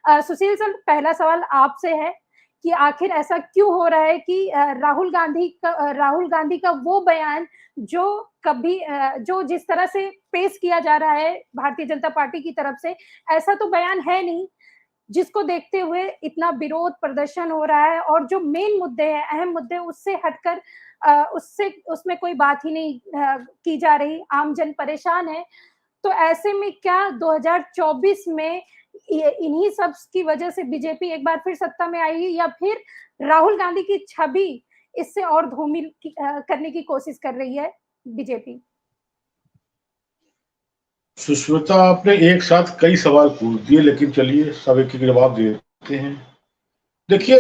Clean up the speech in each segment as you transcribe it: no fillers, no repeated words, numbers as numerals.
सुशील sir, पहला सवाल आपसे है कि आखिर ऐसा क्यों हो रहा है कि राहुल गांधी का वो बयान जो जिस तरह से पेश किया जा रहा है भारतीय जनता पार्टी की तरफ से, ऐसा तो बयान है नहीं, जिसको देखते हुए इतना विरोध प्रदर्शन हो रहा है और जो मेन मुद्दे हैं, अहम मुद्दे, उससे हटकर उसमें कोई बात ही नहीं की जा रही, आम जन परेशान है। तो ऐसे में क्या 2024 में इन्हीं सब की वजह से बीजेपी एक बार फिर सत्ता में आएगी, या फिर राहुल गांधी की छवि इससे और धूमिल करने की कोशिश कर रही है बीजेपी? सुष्मिता, आपने एक साथ कई सवाल पूछ दिए, लेकिन चलिए सब एक एक जवाब देते हैं। देखिए,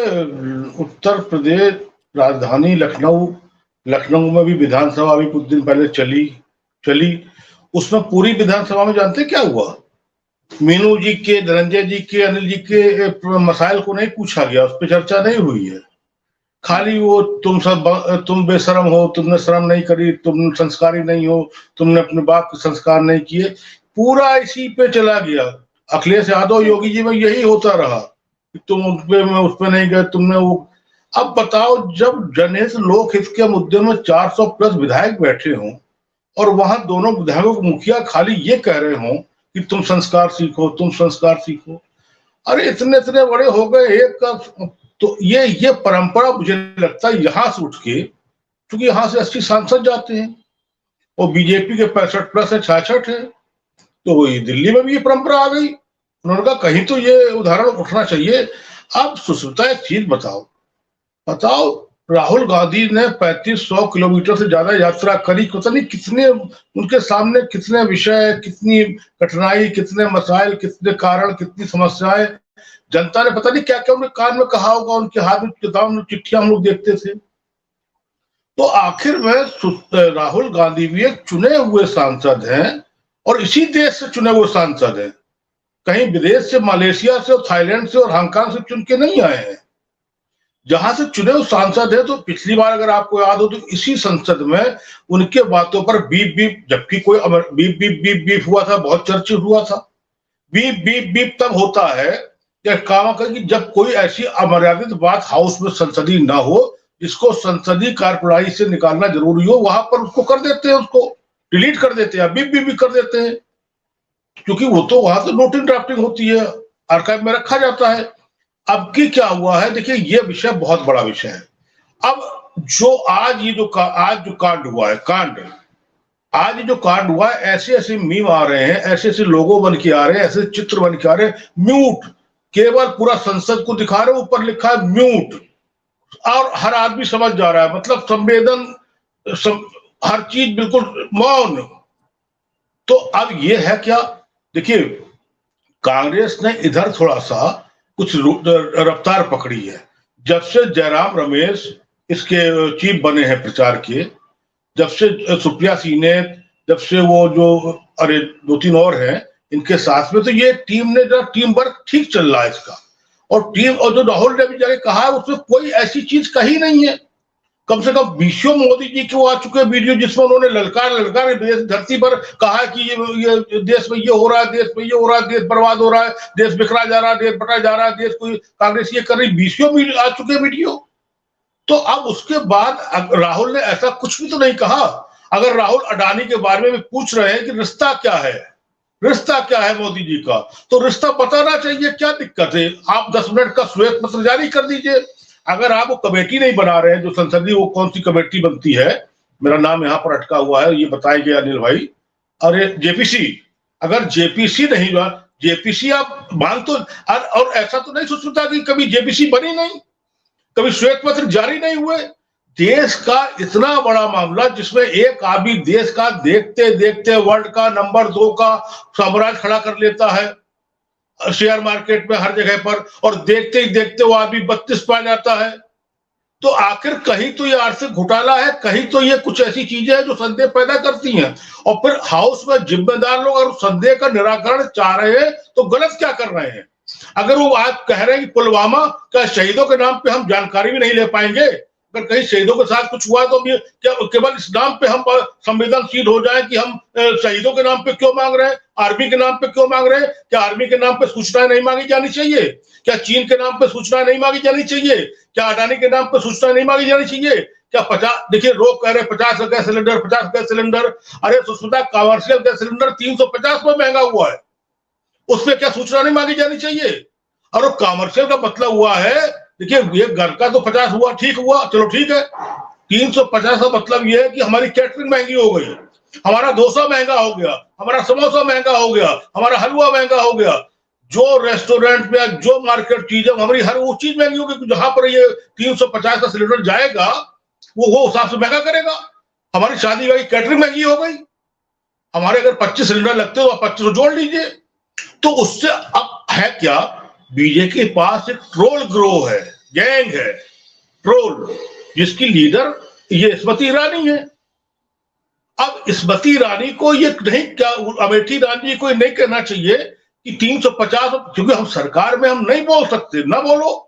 उत्तर प्रदेश राजधानी लखनऊ में भी विधानसभा अभी कुछ दिन पहले चली। उसमें पूरी विधानसभा में जानते क्या हुआ? मीनू जी के, धनंजय जी के, अनिल जी के मसाइल को नहीं पूछा गया, उस पर चर्चा नहीं हुई है। खाली वो तुम बेशरम हो, तुमने शर्म नहीं करी, तुम संस्कारी नहीं हो, तुमने अपने बाप के संस्कार नहीं किए, पूरा इसी पे चला गया। अखिलेश यादव, योगी जी में यही होता रहा, तुम उस पे नहीं गए, तुमने वो। अब बताओ, जब जनहित लोकहित के मुद्दे में 400 प्लस विधायक बैठे हों और वहां दोनों विधायकों के मुखिया खाली ये कह रहे हों कि तुम संस्कार सीखो, तुम संस्कार सीखो, अरे इतने इतने बड़े हो गए एक का। तो ये परंपरा मुझे लगता है यहां से उठ के, क्योंकि यहां से 80 सांसद जाते हैं और बीजेपी के 65 प्लस है, 66 है, तो वही दिल्ली में भी ये परंपरा आ गई। उन्होंने कहा कहीं तो ये उदाहरण उठना चाहिए। अब सुष्मिता, एक चीज बताओ, राहुल गांधी ने 3500 किलोमीटर से ज्यादा यात्रा करी, पता नहीं कितने उनके सामने, कितने विषय, कितनी कठिनाई, कितने मसाइल, कितने कारण, कितनी समस्याएं, जनता ने पता नहीं क्या क्या उनके कान में कहा होगा, उनके हाथ में किताब, चिट्ठियां हम लोग देखते थे। तो आखिर में राहुल गांधी भी एक चुने हुए सांसद हैं और इसी देश से चुने हुए सांसद हैं, कहीं विदेश से, मलेशिया से और थाईलैंड से और हांगकांग से चुन के नहीं आए हैं। जहां से चुने हुए सांसद है, तो पिछली बार अगर आपको याद हो तो इसी संसद में उनके बातों पर बीप बीप, जबकि कोई बीप बीप बीप बीप हुआ था, बहुत चर्चित हुआ था। बीप बीप बीप तब होता है कि जब कोई ऐसी अमर्यादित बात हाउस में संसदीय ना हो, जिसको संसदीय कार्यप्रणाली से निकालना जरूरी हो, वहां पर उसको कर देते हैं, उसको डिलीट कर देते हैं, बीप बीप भी कर देते हैं, क्योंकि वो तो वहां से नोटिंग ड्राफ्टिंग होती है, आर्काइव में रखा जाता है। अब की क्या हुआ है, देखिए ये विषय बहुत बड़ा विषय है। अब जो आज जो कांड हुआ है, आज जो कांड हुआ है, ऐसे ऐसे मीम आ रहे हैं, ऐसे ऐसे लोगो बन के आ रहे हैं, ऐसे चित्र बन के आ रहे हैं, म्यूट, केवल पूरा संसद को दिखा रहे, ऊपर लिखा है म्यूट, और हर आदमी समझ जा रहा है, मतलब हर चीज बिल्कुल मौन। तो अब ये है क्या, देखिए कांग्रेस ने इधर थोड़ा सा कुछ रफ्तार पकड़ी है। जब से जयराम रमेश इसके चीफ बने हैं प्रचार के, जब से सुप्रिया सीने, जब से वो जो अरे 2-3 और हैं इनके साथ में, तो ये टीम वर्क ठीक चल रहा है इसका। और जो राहुल ने भी जाके कहा है, उसमें कोई ऐसी चीज कही नहीं है। कम से कम 20 मोदी जी के वो आ चुके वीडियो, जिसमें उन्होंने ललकार धरती पर कहा कि ये देश में ये हो रहा है, देश में ये हो रहा है, देश बर्बाद हो रहा है, देश बिखरा जा रहा है, देश बटा जा रहा है, देश कोई कांग्रेस ये कर रही, 20 आ चुके वीडियो। तो अब उसके बाद राहुल ने ऐसा कुछ भी तो नहीं कहा। अगर राहुल अडानी के बारे में पूछ रहे हैं कि रिश्ता क्या है मोदी जी का, तो रिश्ता बताना चाहिए, क्या दिक्कत है? आप 10 मिनट का श्वेत पत्र जारी कर दीजिए। अगर आप वो कमेटी नहीं बना रहे हैं जो संसदीय, वो कौन सी कमेटी बनती है, मेरा नाम यहाँ पर अटका हुआ है, ये बताएंगे अनिल भाई। अरे जेपीसी, अगर जेपीसी नहीं हुआ, जेपीसी आप मांग तो, और ऐसा तो नहीं सोच सकता कि कभी जेपीसी बनी नहीं, कभी श्वेत पत्र जारी नहीं हुए। देश का इतना बड़ा मामला, जिसमें एक आदमी देश का देखते देखते वर्ल्ड का नंबर 2 का साम्राज्य खड़ा कर लेता है शेयर मार्केट में हर जगह पर, और देखते ही देखते वो आदमी 32 पा जाता है। तो आखिर कहीं तो ये आर्थिक घोटाला है, कहीं तो ये कुछ ऐसी चीजें हैं जो संदेह पैदा करती हैं। और फिर हाउस में जिम्मेदार लोग अगर संदेह का निराकरण चाह रहे हैं तो गलत क्या कर रहे हैं? अगर वो आज कह रहे हैं कि पुलवामा का शहीदों के नाम पे हम जानकारी भी नहीं ले पाएंगे, अगर कहीं शहीदों के साथ कुछ हुआ तो अब ये क्या केवल इस नाम पे हम संवेदनशील हो जाएं कि हम शहीदों के नाम पे क्यों मांग रहे हैं, आर्मी के नाम पे क्यों मांग रहे हैं? क्या आर्मी के नाम पे सूचनाएं नहीं मांगी जानी चाहिए? क्या चीन के नाम पे सूचनाएं नहीं मांगी जानी चाहिए? क्या अडानी के नाम पे सूचनाएं नहीं मांगी जानी चाहिए? क्या 50, देखिए लोग कह रहे हैं 50 गैस सिलेंडर, 50 गैस सिलेंडर। अरे सुष्मिता, कमर्शियल गैस सिलेंडर 350 में महंगा हुआ है, उसमें क्या सूचना नहीं मांगी जानी चाहिए? और कमर्शियल का मतलब हुआ है, देखिए ये घर का तो 50 हुआ, ठीक हुआ, चलो ठीक है। 350 का मतलब ये है कि हमारी कैटरिंग महंगी हो गई, हमारा डोसा महंगा हो गया, हमारा समोसा महंगा हो गया, हमारा हलवा महंगा हो गया। जो रेस्टोरेंट में जो मार्केट चीज है हमारी हर वो चीज महंगी होगी। जहां पर ये 350 का सिलेंडर जाएगा वो हिसाब से महंगा करेगा। हमारी शादी वाली कैटरिंग महंगी हो गई। हमारे अगर 25 सिलेंडर लगते हो तो 25 जोड़ लीजिए। तो उससे अब है क्या, बीजेपी के पास एक ट्रोल ग्रोह है, गैंग है ट्रोल, जिसकी लीडर ये स्मृति ईरानी है। अब स्मृति ईरानी को ये नहीं, क्या अमेठी ईरानी को नहीं कहना चाहिए कि 350, क्योंकि हम सरकार में हम नहीं बोल सकते, ना बोलो,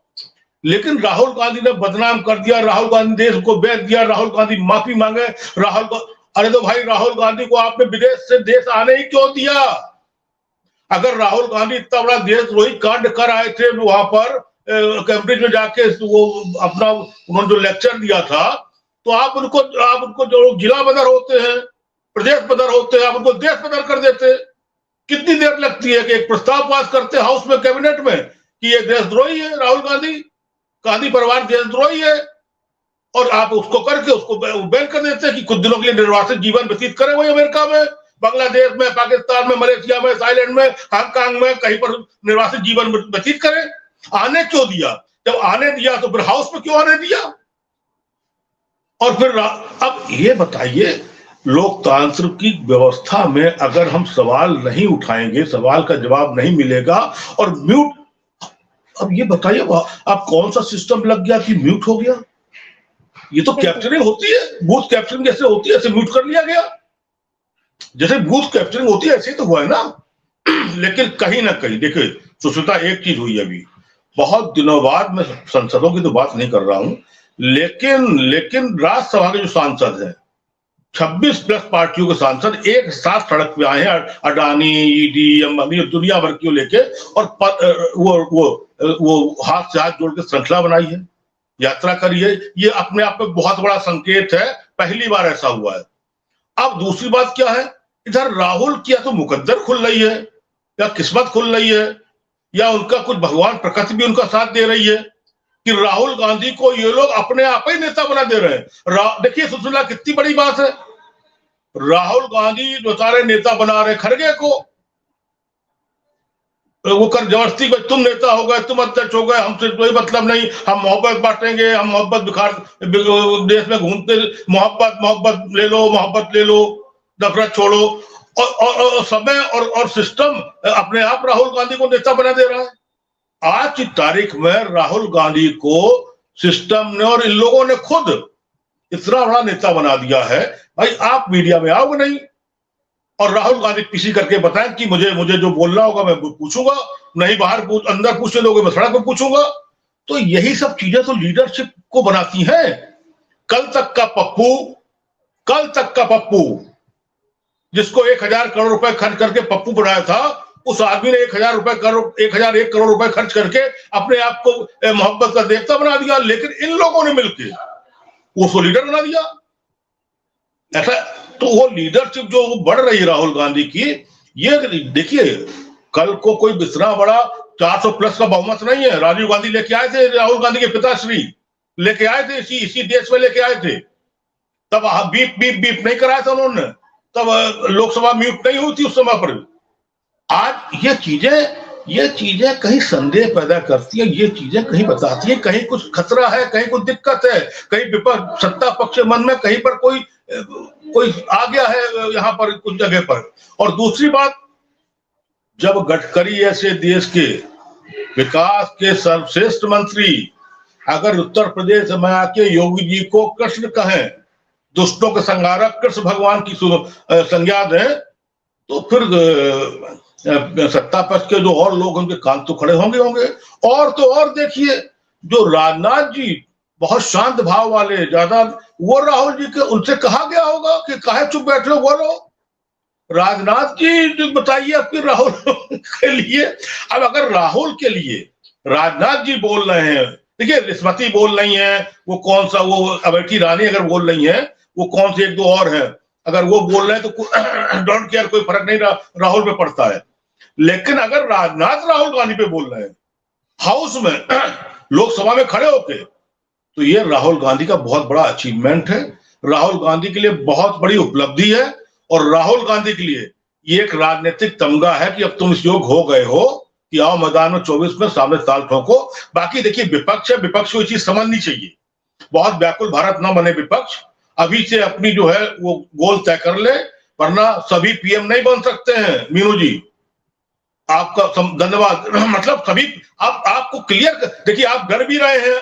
लेकिन राहुल गांधी ने बदनाम कर दिया, राहुल गांधी देश को बेच दिया, राहुल गांधी माफी मांगे, अरे तो भाई राहुल गांधी को आपने विदेश से देश आने ही क्यों दिया? अगर राहुल गांधी इतना बड़ा देशद्रोही कांड कर आए थे वहां पर कैम्ब्रिज में जाके, वो अपना उन्होंने जो लेक्चर दिया था, तो आप उनको जो जिला बदर होते हैं, प्रदेश बदर होते हैं, आप उनको देश बदर कर देते। कितनी देर लगती है कि एक प्रस्ताव पास करते हाउस में, कैबिनेट में, कि ये देशद्रोही है राहुल गांधी, गांधी परिवार देशद्रोही है, और आप उसको करके उसको बैन कर देते हैं कि कुछ दिनों के लिए निर्वासित जीवन व्यतीत करें वही अमेरिका में, बांग्लादेश में, पाकिस्तान में, मलेशिया में, थाईलैंड में, हांगकांग में, कहीं पर निर्वासित जीवन व्यतीत करें। आने क्यों दिया? जब आने दिया तो फिर हाउस में क्यों आने दिया? और फिर अब ये बताइए, लोकतंत्र की व्यवस्था में अगर हम सवाल नहीं उठाएंगे, सवाल का जवाब नहीं मिलेगा और म्यूट, अब ये बताइए आप कौन सा सिस्टम लग गया कि म्यूट हो गया? ये तो कैप्चरिंग होती है, बूथ कैप्चरिंग जैसे होती है, ऐसे म्यूट कर लिया गया। जैसे बूथ कैप्चरिंग होती है ऐसे ही तो हुआ है ना। लेकिन कहीं ना कहीं देखिए सुष्मिता, एक चीज हुई अभी बहुत दिनों बाद, मैं संसदों की तो बात नहीं कर रहा हूं, लेकिन राज्यसभा के जो सांसद हैं, 26 प्लस पार्टियों के सांसद एक साथ सड़क पे आए हैं, अडानी, ईडी, अंबानी, दुनिया भर की लेके, और वो हाथ से हाथ जोड़ के श्रृंखला बनाई है, यात्रा करी है। ये अपने आप में बहुत बड़ा संकेत है, पहली बार ऐसा हुआ है। अब दूसरी बात क्या है, इधर राहुल की या तो मुकद्दर खुल रही है, या किस्मत खुल रही है, या उनका कुछ भगवान प्रकृति भी उनका साथ दे रही है कि राहुल गांधी को ये लोग अपने आप ही नेता बना दे रहे हैं। देखिए सुशीला, कितनी बड़ी बात है, राहुल गांधी जो सारे नेता बना रहे खड़गे को, वो कर जबरदस्ती को, तुम नेता हो गए, तुम अध्यक्ष हो गए, हमसे कोई मतलब नहीं, हम मोहब्बत बांटेंगे, हम मोहब्बत बिखार देश में घूमते, मोहब्बत ले लो, नफरत छोड़ो, और समय और सिस्टम अपने आप राहुल गांधी को नेता बना दे रहा है। आज की तारीख में राहुल गांधी को सिस्टम ने और इन लोगों ने खुद इतना बड़ा नेता बना दिया है। भाई आप मीडिया में आओगे नहीं, और राहुल गांधी पीसी करके बताएं कि मुझे जो बोलना होगा मैं पूछूंगा, नहीं बाहर अंदर पूछने लोगे मैं सड़क पर पूछूंगा। तो यही सब चीजें तो लीडरशिप को बनाती हैं। कल तक का पप्पू जिसको 1000 करोड़ रुपए खर्च करके पप्पू बनाया था, उस आदमी ने 1001 करोड़ रुपए खर्च करके अपने आप को मोहब्बत का देवता बना दिया। लेकिन इन लोगों ने मिलकर उसको लीडर बना दिया। ऐसा तो वो लीडरशिप जो बढ़ रही है राहुल गांधी की, ये देखिए कल को कोई इतना बड़ा 400 प्लस का बहुमत नहीं है। राजीव गांधी लेके आए थे, राहुल गांधी के पिताश्री लेके आए थे, इसी देश में लेके आए थे। तब बीप नहीं कराया था उन्होंने, तब लोकसभा म्यूट नहीं हुई थी उस समय पर। आज ये चीजें कहीं संदेह पैदा करती है, ये चीजें कहीं बताती है कहीं कुछ खतरा है, कहीं कुछ दिक्कत है, कहीं विपक्ष सत्ता पक्ष मन में कहीं पर कोई आ गया है यहाँ पर कुछ जगह पर। और दूसरी बात, जब गडकरी ऐसे देश के विकास के सर्वश्रेष्ठ मंत्री अगर उत्तर प्रदेश में आके योगी जी को कृष्ण कहें, दुष्टों के संहारक कृष्ण भगवान की संज्ञा दें, तो फिर सत्ता पक्ष के जो और लोग उनके कान तो खड़े होंगे। और तो और देखिए, जो राजनाथ जी बहुत शांत भाव वाले, ज्यादा वो राहुल जी के उनसे कहा गया होगा कि काहे चुप बैठे हो, बोलो। राजनाथ जी बताइए आपके राहुल के लिए, अब अगर राहुल के लिए राजनाथ जी बोल रहे हैं, देखिए स्मृति बोल रही है, वो कौन सा वो अमेठी रानी अगर बोल रही है, वो कौन से एक दो और है, अगर वो बोल रहे हैं तो डोंट केयर, कोई फर्क नहीं राहुल पे पड़ता है। लेकिन अगर राजनाथ राहुल गांधी पे बोल रहे हैं हाउस में लोकसभा में खड़े होके, तो ये राहुल गांधी का बहुत बड़ा अचीवमेंट है, राहुल गांधी के लिए बहुत बड़ी उपलब्धि है, और राहुल गांधी के लिए ये एक राजनीतिक तमगा है कि अब तुम इस योग हो गए हो कि आओ मैदान में 24 में सामने ताल ठोको। बाकी देखिए विपक्ष है, विपक्ष को ये चीज समझनी चाहिए, बहुत व्याकुल भारत ना बने विपक्ष, अभी से अपनी जो है वो गोल तय कर ले, वरना सभी पीएम नहीं बन सकते हैं। मीनू जी आपका धन्यवाद। मतलब सभी आपको क्लियर, देखिए आप डर भी रहे हैं,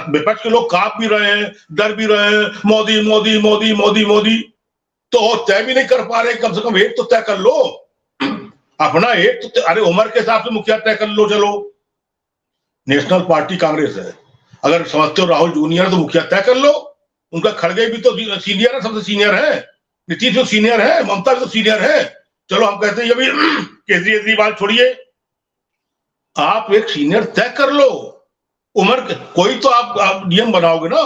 विपक्ष के लोग कांप भी रहे हैं, डर भी रहे हैं, मोदी मोदी मोदी मोदी मोदी, तो तय भी नहीं कर पा रहे, कम से कम एक तो तय कर लो अपना, एक तो अरे उम्र के हिसाब से मुखिया तय कर लो, चलो नेशनल पार्टी कांग्रेस है, अगर समझते हो राहुल जूनियर तो मुखिया तय कर लो, उनका खड़गे भी तो सीनियर है, सबसे सीनियर है, नीतीश तो सीनियर है, ममता भी तो सीनियर है, चलो हम कहते हैं ये भी केजरीवाल छोड़िए, आप एक सीनियर तय कर लो, उम्र कोई तो आप नियम बनाओगे ना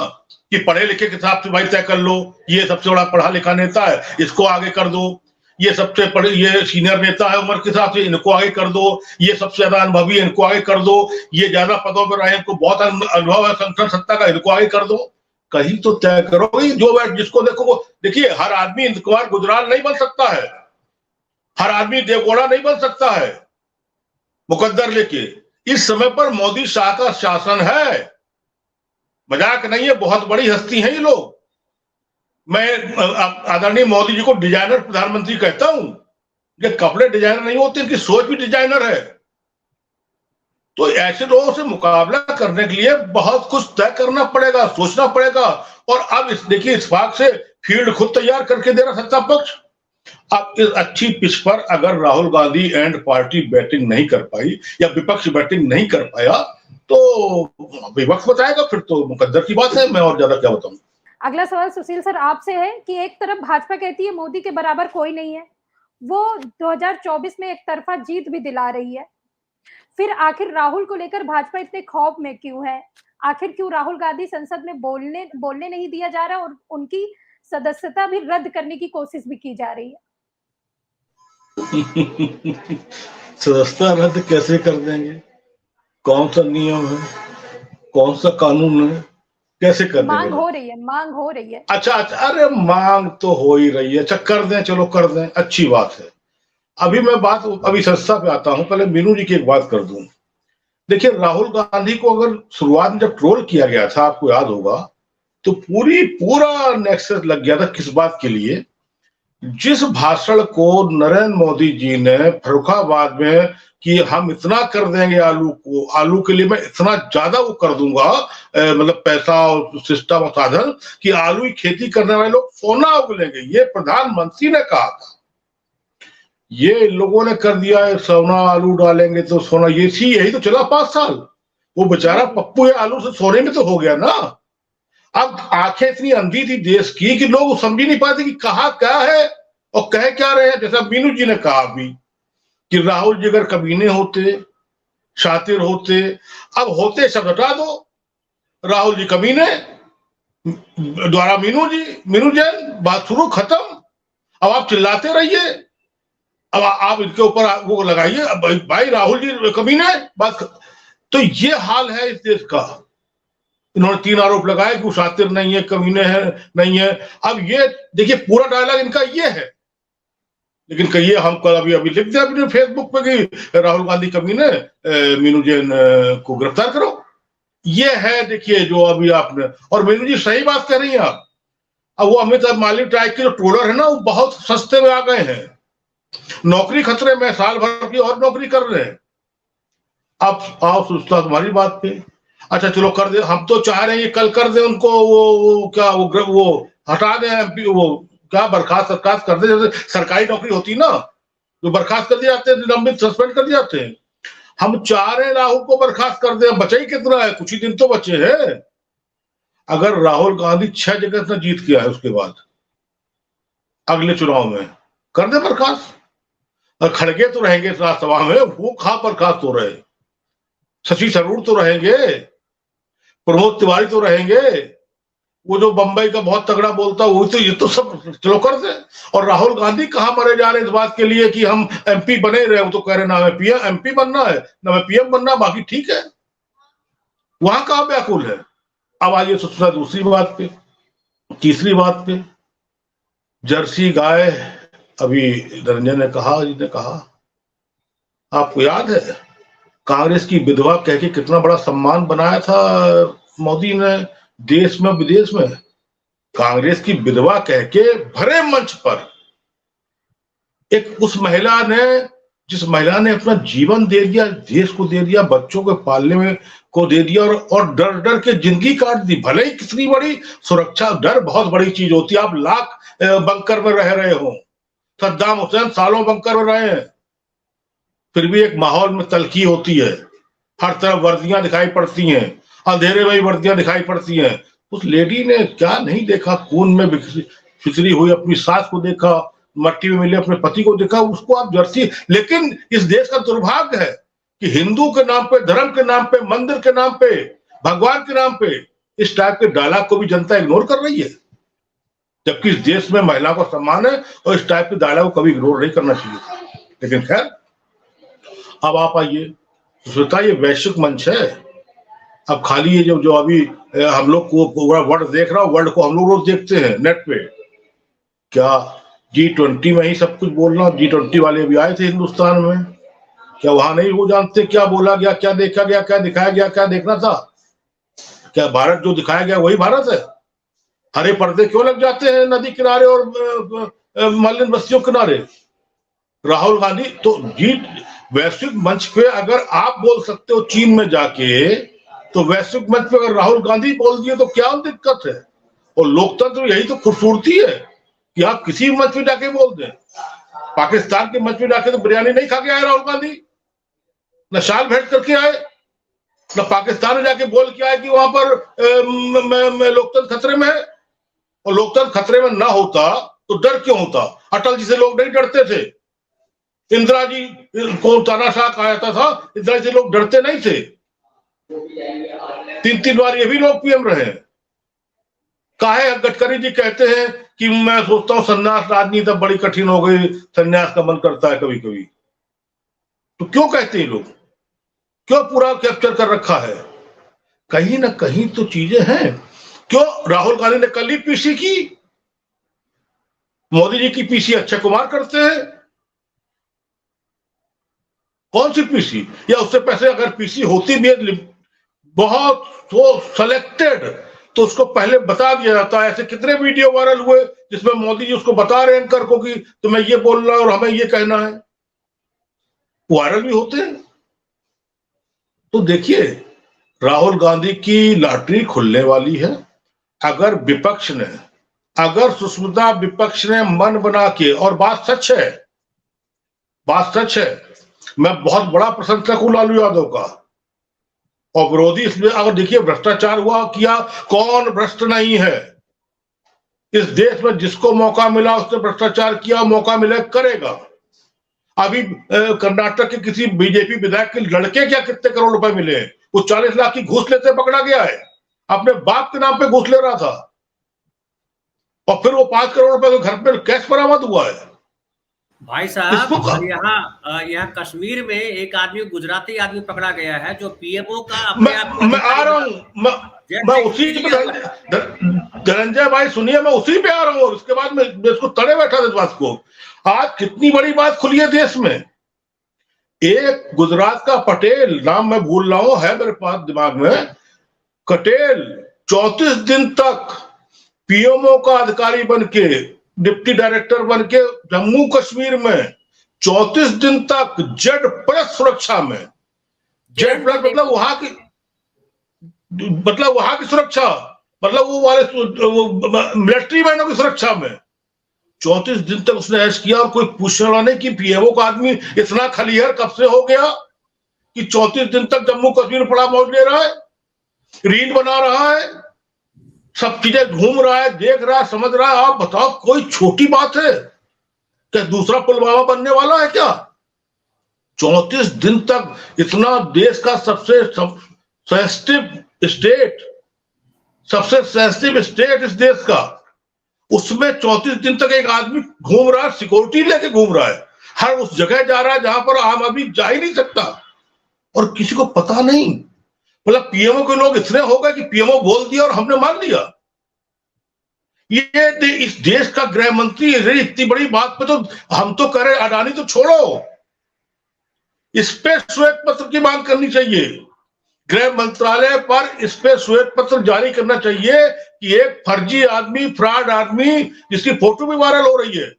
कि पढ़े लिखे के हिसाब से भाई तय कर लो, ये सबसे बड़ा पढ़ा लिखा नेता है इसको आगे कर दो, ये सबसे पढ़े ये सीनियर नेता है उम्र के हिसाब से इनको आगे कर दो, ये सबसे ज्यादा अनुभवी है इनको आगे कर दो, ये ज्यादा पदों पर रहे इनको बहुत अनुभव है संसद सत्ता का इनको आगे कर दो, कहीं तो तय करो। जो जिसको देखो वो देखिए, हर आदमी इंद्र कुमार गुजराल नहीं बन सकता है, हर आदमी देवगौड़ा नहीं बन सकता है मुकद्दर लेके। इस समय पर मोदी शाह का शासन है, मजाक नहीं है, बहुत बड़ी हस्ती है ये लोग। मैं आदरणीय मोदी जी को डिजाइनर प्रधानमंत्री कहता हूं, ये कपड़े डिजाइनर नहीं होते, इनकी सोच भी डिजाइनर है। तो ऐसे लोगों से मुकाबला करने के लिए बहुत कुछ तय करना पड़ेगा, सोचना पड़ेगा, और अब देखिए इस भाग से फील्ड खुद तैयार करके दे रहा सत्ता पक्ष। अब इस अच्छी पिच पर अगर Rahul Gandhi and party batting नहीं कर पाई या विपक्ष बैटिंग नहीं कर पाया तो विपक्ष बताएगा, फिर तो मुकद्दर की बात है, मैं और ज्यादा क्या बताऊं। अगला सवाल सुशील सर आपसे है कि एक तरफ भाजपा कहती है मोदी के बराबर कोई नहीं है, वो 2024 में एक तरफा जीत भी दिला रही है, फिर आखिर राहुल को लेकर भाजपा इतने खौफ में क्यों है? आखिर क्यों राहुल गांधी संसद में बोलने नहीं दिया जा रहा और उनकी सदस्यता भी रद्द करने की कोशिश भी की जा रही है? सदस्यता रद्द कैसे कर देंगे? कौन सा नियम है, कौन सा कानून है, कैसे कर देंगे? मांग हो रही है, मांग हो रही है। अच्छा, अरे मांग तो हो ही रही है, अच्छा कर दें, चलो कर दें, अच्छी बात है। अभी मैं बात अभी सस्ता पे आता हूं, पहले मीनू जी की एक बात कर दूं। देखिए राहुल गांधी को अगर शुरुआत में जब ट्रोल किया गया था, आपको याद होगा, तो पूरा नेक्सस लग गया था किस बात के लिए? जिस भाषण को नरेंद्र मोदी जी ने फर्रुखाबाद में कि हम इतना कर देंगे आलू के लिए मैं इतना ज्यादा वो कर दूंगा, मतलब पैसा और सिस्टम और साधन कि आलू की खेती करने वाले लोग सोना उगलेंगे, ये प्रधानमंत्री ने कहा था। ये लोगों ने कर दिया है, सोना आलू डालेंगे तो सोना, यही तो चला 5 साल। वो बेचारा पप्पू है आलू से सोने में तो हो गया ना। अब आंखें इतनी अंधी थी देश की कि लोग समझ नहीं पाते कि कहा क्या है और कह क्या रहे हैं। जैसा मीनू जी ने कहा अभी कि राहुल जी अगर कमीने होते, शातिर होते, अब होते शब्द हटा दो, राहुल जी कमीने द्वारा मीनू जैन, बात शुरू खत्म। अब आप चिल्लाते रहिए, अब आप इनके ऊपर वो लगाइए भाई राहुल जी कमीने बात। तो ये हाल है इस देश का। इन्होंने 3 आरोप लगाए कि वो शातिर नहीं है, कमीने है नहीं है। अब ये देखिए पूरा डायलॉग इनका ये है, लेकिन कहिए हम कल अभी लिख दिया अपने फेसबुक पे कि राहुल गांधी कमीने, मीनू जैन को गिरफ्तार करो। ये है देखिए जो अभी आपने, और मीनू जी सही बात कह रही हैं आप। अब वो अमित माली टाइप के जो ट्रोलर है ना, वो बहुत सस्ते में आ गए हैं, नौकरी खतरे में, साल भर की और नौकरी कर रहे हैं। अब आओ सुस्ता तुम्हारी बात पे, अच्छा चलो कर दे, हम तो चाह रहे हैं कल कर दे उनको, वो क्या वो हटा दे, वो क्या बर्खास्त कर दे, जैसे सरकारी नौकरी होती ना तो बर्खास्त कर दिए जाते हैं, निलंबित सस्पेंड कर दिए जाते हैं। हम चाह रहे हैं राहुल को बर्खास्त कर दे, बचा ही कितना है, कुछ ही दिन तो बचे हैं। अगर राहुल गांधी 6 जगह से जीत गया है उसके बाद अगले चुनाव में कर दे बर्खास्त। और खड़गे तो रहेंगे राज्यसभा में, वो कहां बर्खास्त हो रहे, शशि थरूर तो रहेंगे, प्रमोद तिवारी तो रहेंगे, वो जो बंबई का बहुत तगड़ा बोलता है वो तो, ये तो सब चलो कर दे। और राहुल गांधी कहां मरे जा रहे हैं इस बात के लिए कि हम एमपी बने रहे, वो तो कह रहे ना हमें पीएम एमपी बनना है ना हमें पीएम बनना, बाकी ठीक है। वहां कहां व्याकुल है। अब आइए सोचना दूसरी बात पे, तीसरी बात पे, जर्सी गाय, अभी रंजन ने कहा, आपको याद है कांग्रेस की विधवा कह के कितना बड़ा सम्मान बनाया था मोदी ने देश में विदेश में। कांग्रेस की विधवा कह के भरे मंच पर एक उस महिला ने, जिस महिला ने अपना जीवन दे दिया, देश को दे दिया, बच्चों को पालने में को दे दिया, और डर डर के जिंदगी काट दी। भले ही कितनी बड़ी सुरक्षा, डर बहुत बड़ी चीज होती है। आप लाख बंकर में रह रहे हो, सद्दाम हुसैन सालों बंकर में रहे हैं, फिर भी एक माहौल में तलखी होती है, हर तरफ वर्दियां दिखाई पड़ती हैं, अंधेरे में वर्दियां दिखाई पड़ती हैं। उस लेडी ने क्या नहीं देखा, खून में फिसली हुई अपनी सास को देखा, मट्टी में मिले अपने पति को देखा, उसको आप जर्सी। लेकिन इस देश का दुर्भाग्य है कि हिंदू के नाम पे, धर्म के नाम पे, मंदिर के नाम पे, भगवान के नाम पे इस टाइप के डायलॉग को भी जनता इग्नोर कर रही है, जबकि इस देश में महिला को सम्मान है और इस टाइप के डायलॉग को कभी इग्नोर नहीं करना चाहिए। लेकिन खैर, अब आप आइए, सोचता ये वैश्विक मंच है। अब खाली ये जो अभी हम लोग को पूरा वर्ल्ड देख रहा, वर्ल्ड को हम लोग रोज देखते हैं नेट पे, क्या G20 में ही सब कुछ बोलना। G20 वाले भी आए थे हिंदुस्तान में, क्या वहां नहीं वो जानते क्या बोला गया, क्या देखा गया, क्या दिखाया गया, क्या देखना था? क्या भारत जो दिखाया गया वही भारत है? हरे पर्दे क्यों लग जाते हैं नदी किनारे और मलिन बस्तियों किनारे? राहुल गांधी तो वैश्विक मंच पे अगर आप बोल सकते हो चीन में जाके, तो वैश्विक मंच पे अगर राहुल गांधी बोल दिए तो क्या दिक्कत है? और लोकतंत्र यही तो खूबसूरती है कि आप किसी मंच पे जाके बोल दें। पाकिस्तान के मंच पे जाके तो बिरयानी नहीं खा के आए राहुल गांधी, न शाल भेंट करके आए, न पाकिस्तान में जाके बोल के आए कि वहां पर लोकतंत्र खतरे में है। और लोकतंत्र खतरे में ना होता तो डर क्यों होता? अटल जी से लोग नहीं डरते थे, इंदिरा जी को तानाशाह कहा जाता था, इंदिरा जी से लोग डरते नहीं थे। 3 बार ये भी लोग पीएम रहे। काहे गडकरी जी कहते हैं कि मैं सोचता हूं संन्यास राजनीति अब बड़ी कठिन हो गई, संन्यास का मन करता है कभी कभी। तो क्यों कहते हैं लोग, क्यों पूरा कैप्चर कर रखा है? कहीं ना कहीं तो चीजें हैं। क्यों राहुल गांधी ने कल ही पीसी की, मोदी जी की पीसी अक्षय कुमार करते हैं। कौन सी पीसी? या उससे पहले अगर पीसी होती भी है बहुत वो सिलेक्टेड, तो उसको पहले बता दिया जाता है। ऐसे कितने वीडियो वायरल हुए जिसमें मोदी जी उसको बता रहे हैं एंकर को कि तुम्हें ये बोलना है और हमें ये कहना है, वायरल भी होते हैं। तो देखिए, राहुल गांधी की लॉटरी खुलने वाली है। अगर विपक्ष ने, अगर सुष्मिता विपक्ष ने मन बना के, और बात सच है, बात सच है, मैं बहुत बड़ा प्रशंसक हूं लालू यादव का, और विरोधी इसलिए, अगर देखिए भ्रष्टाचार हुआ किया, कौन भ्रष्ट नहीं है इस देश में? जिसको मौका मिला उसने भ्रष्टाचार किया, मौका मिले करेगा। अभी कर्नाटक के किसी बीजेपी विधायक के लड़के क्या कितने करोड़ रुपए मिले? वो 40 लाख की घूस लेते पकड़ा गया है, अपने बाप के नाम पे घूस ले रहा था, और फिर वो 5 करोड़ रुपए के घर पे कैश बरामद हुआ है। भाई साहब, यहाँ कश्मीर में एक आदमी, गुजराती आदमी पकड़ा गया है जो पीएमओ का मैं आ रहा हूँ, मैं उसी पे, धनंजय भाई सुनिए, मैं उसी पे आ रहा हूँ। उसके बाद मैं इसको तड़े बैठा था इस बात को। आज कितनी बड़ी बात खुली है देश में। एक गुजरात का पटेल, नाम मैं भूल रहा हूं, है मेरे पास दिमाग में, पटेल 34 दिन तक पीएमओ का अधिकारी बन के, डिप्टी डायरेक्टर बन के जम्मू कश्मीर में 34 दिन तक जेड प्लस सुरक्षा में। जेड प्लस मतलब वहां की, मतलब वहां की सुरक्षा, मतलब वो वाले मिलिट्री मैनों की सुरक्षा में 34 दिन तक उसने ऐश किया। और कोई पूछने वाला नहीं कि पीएमओ का आदमी इतना खलीहर कब से हो गया कि 34 दिन तक जम्मू कश्मीर में पड़ा मौज ले रहा है, रील बना रहा है। सब चीजें घूम रहा है, देख रहा है, समझ रहा है। आप बताओ, कोई छोटी बात है क्या? दूसरा पुलवामा बनने वाला है क्या? 34 दिन तक इतना देश का सबसे सेंसिटिव स्टेट, सबसे सेंसिटिव स्टेट इस देश का, उसमें 34 दिन तक एक आदमी घूम रहा है, सिक्योरिटी लेके घूम रहा है, हर उस जगह जा रहा है जहां पर आम आदमी जा ही नहीं सकता, और किसी को पता नहीं। मतलब पीएमओ के लोग इतने हो गए कि पीएमओ बोल दिया और हमने मान लिया। ये इस देश का गृह मंत्री इतनी बड़ी बात पे तो हम तो कह रहे, अडानी तो छोड़ो, इस पे श्वेत पत्र की मांग करनी चाहिए। गृह मंत्रालय पर इस पे श्वेत पत्र जारी करना चाहिए कि एक फर्जी आदमी, फ्रॉड आदमी, जिसकी फोटो भी वायरल हो रही है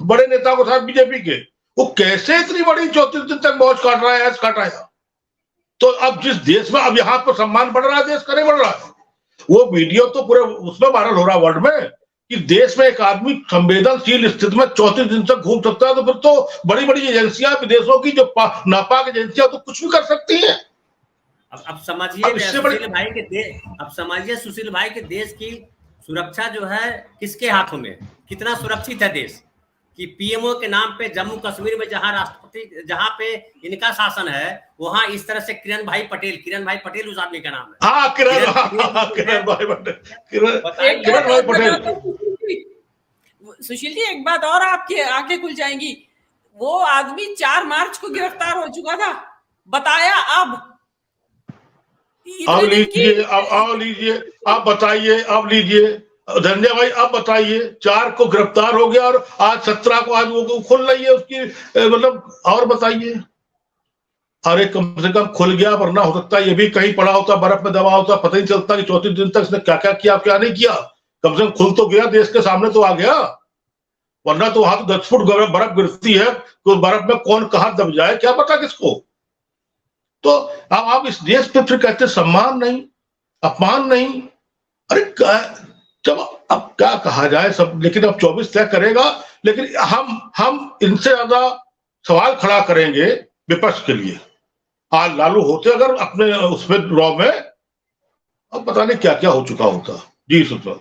बड़े नेता को साथ बीजेपी के, वो कैसे इतनी बड़ी 34 दिन तक मौज काट रहा है, ऐश काट रहा है। तो अब जिस देश में अब यहाँ पर सम्मान बढ़ रहा है, देश करे बढ़ रहा है। वो वीडियो तो पूरे उसमें वायरल हो रहा है वर्ल्ड में कि देश में एक आदमी संवेदनशील स्थिति में 34 दिन तक घूम सकता है, तो फिर तो बड़ी बड़ी एजेंसियां विदेशों की जो नापाक एजेंसियां तो कुछ भी कर सकती हैं। अब समझिए सुशील भाई के देश की सुरक्षा जो है किसके हाथों में, कितना सुरक्षित है देश कि पीएमओ के नाम पे जम्मू कश्मीर में जहां राष्ट्रपति, जहां पे इनका शासन है, वहां इस तरह से किरण भाई पटेल उस आदमी का नाम है। हाँ, किरण भाई पटेल। सुशील जी, एक बात और आपकी आंखें खुल जाएंगी, वो आदमी 4 मार्च को गिरफ्तार हो चुका था, बताया अब लीजिए, अब लीजिए, आप बताइए, अब लीजिए धन्य भाई, अब बताइए, 4 को गिरफ्तार हो गया और आज 17 को आज वो खुल रही है उसकी, मतलब और बताइए। अरे कम से कम खुल गया, वरना हो सकता है ये भी कहीं पड़ा होता, बर्फ में दबा होता, पता नहीं चलता कि 34 दिन तक इसने क्या क्या किया, क्या नहीं किया। कम से कम खुल तो गया, देश के सामने तो आ गया, वरना तो वहां तो 10 फुट बर्फ गिरती है, तो बर्फ में कौन कहां दब जाए क्या पता किसको। तो अब आप इस देश पे फिर कहते सम्मान नहीं, अपमान नहीं। अरे जब अब क्या कहा जाए सब, लेकिन अब 24 तय करेगा, लेकिन हम इनसे ज्यादा सवाल खड़ा करेंगे विपक्ष के लिए। आज लालू होते अगर अपने उसमें रॉ में, अब पता नहीं क्या क्या हो चुका होता। जी सुशील।